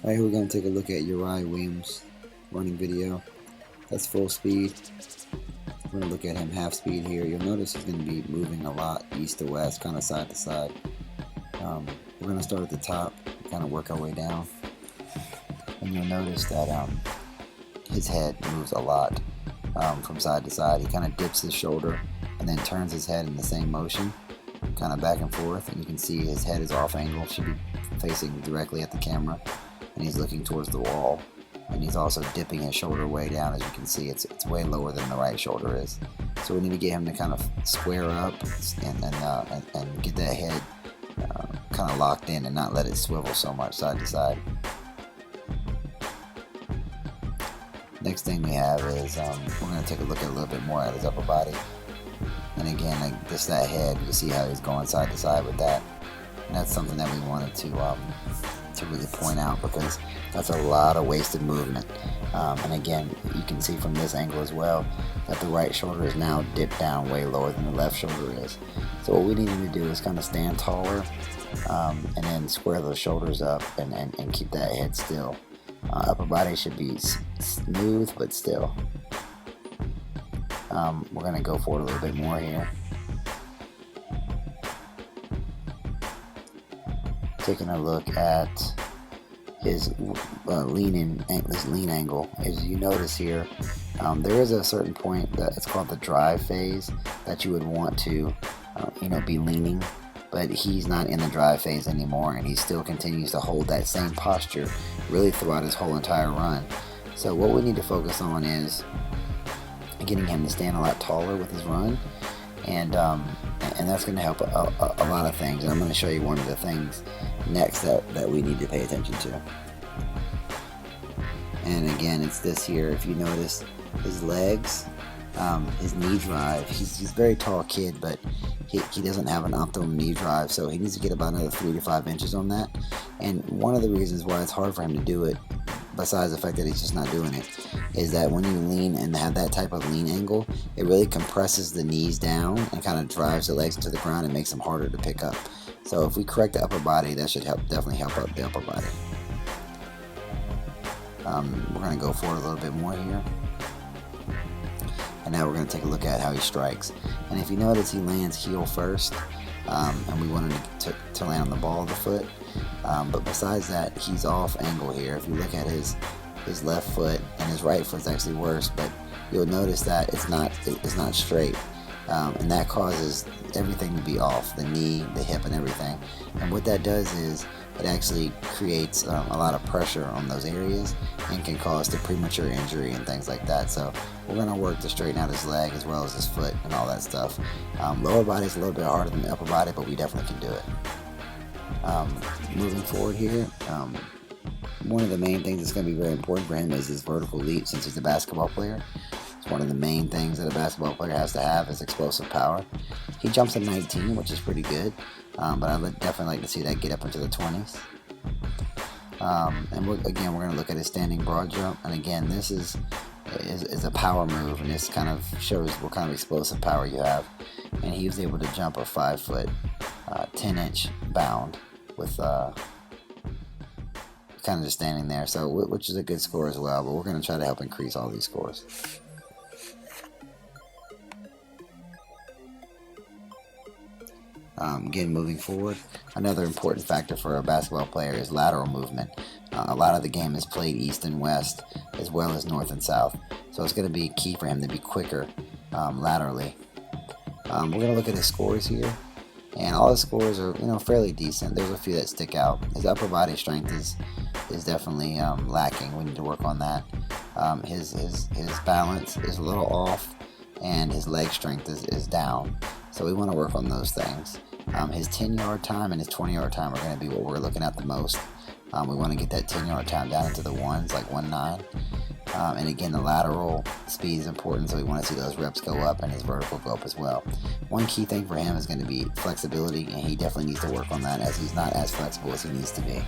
Alright, we're going to take a look at Uriah Williams' running video. That's full speed. We're going to look at him half speed here. You'll notice he's going to be moving a lot east to west, kind of side to side. We're going to start at the top, kind of work our way down. And you'll notice that his head moves a lot from side to side. He kind of dips his shoulder and then turns his head in the same motion, kind of back and forth. And you can see his head is off angle, should be facing directly at the camera. And he's looking towards the wall, and he's also dipping his shoulder way down. As you can see, it's way lower than the right shoulder is. So we need to get him to kind of square up and get that head kind of locked in and not let it swivel so much side to side. Next thing we have is we're going to take a look at a little bit more at his upper body. And again, like just that head, you see how he's going side to side with that. And that's something that we wanted to really point out, because that's a lot of wasted movement. And again, you can see from this angle as well that the right shoulder is now dipped down way lower than the left shoulder is. So what we need to do is kind of stand taller and then square those shoulders up and keep that head still. Upper body should be smooth but still. We're going to go forward a little bit more here. Taking a look at his lean angle. As you notice here, there is a certain point that it's called the drive phase that you would want to be leaning, but he's not in the drive phase anymore, and he still continues to hold that same posture really throughout his whole entire run. So what we need to focus on is getting him to stand a lot taller with his run, and that's going to help a lot of things. And I'm going to show you one of the things next that we need to pay attention to. And again, it's this here. If you notice his legs, his knee drive, he's a very tall kid, but he doesn't have an optimum knee drive, so he needs to get about another 3 to 5 inches on that. And one of the reasons why it's hard for him to do it, besides the fact that he's just not doing it, is that when you lean and have that type of lean angle, it really compresses the knees down and kind of drives the legs into the ground and makes them harder to pick up. So if we correct the upper body, that should definitely help out the upper body. We're going to go forward a little bit more here. And now we're going to take a look at how he strikes. And if you notice, he lands heel first, and we want him to land on the ball of the foot. But besides that, he's off angle here. If you look at his left foot, and his right foot's actually worse, but you'll notice that it's not straight, and that causes everything to be off, the knee, the hip, and everything. And what that does is it actually creates a lot of pressure on those areas and can cause the premature injury and things like that. So we're going to work to straighten out his leg as well as his foot and all that stuff. Lower body is a little bit harder than the upper body, but we definitely can do it. Moving forward here, one of the main things that's going to be very important for him is his vertical leap. Since he's a basketball player, it's one of the main things that a basketball player has to have is explosive power. He jumps at 19, which is pretty good, but I would definitely like to see that get up into the 20s. And we're going to look at his standing broad jump. And again, this is a power move, and this kind of shows what kind of explosive power you have. And he was able to jump a 5 foot, 10-inch bound with kind of just standing there, so which is a good score as well. But we're going to try to help increase all these scores. Again, moving forward, another important factor for a basketball player is lateral movement. A lot of the game is played east and west as well as north and south, so it's going to be key for him to be quicker laterally. We're going to look at his scores here, and all his scores are fairly decent. There's a few that stick out. His upper body strength is definitely lacking. We need to work on that. His balance is a little off, and his leg strength is down. So we want to work on those things. His 10-yard time and his 20-yard time are going to be what we're looking at the most. We want to get that 10-yard time down into the ones, like 1.9. And again, the lateral speed is important, so we want to see those reps go up and his vertical go up as well. One key thing for him is going to be flexibility, and he definitely needs to work on that, as he's not as flexible as he needs to be.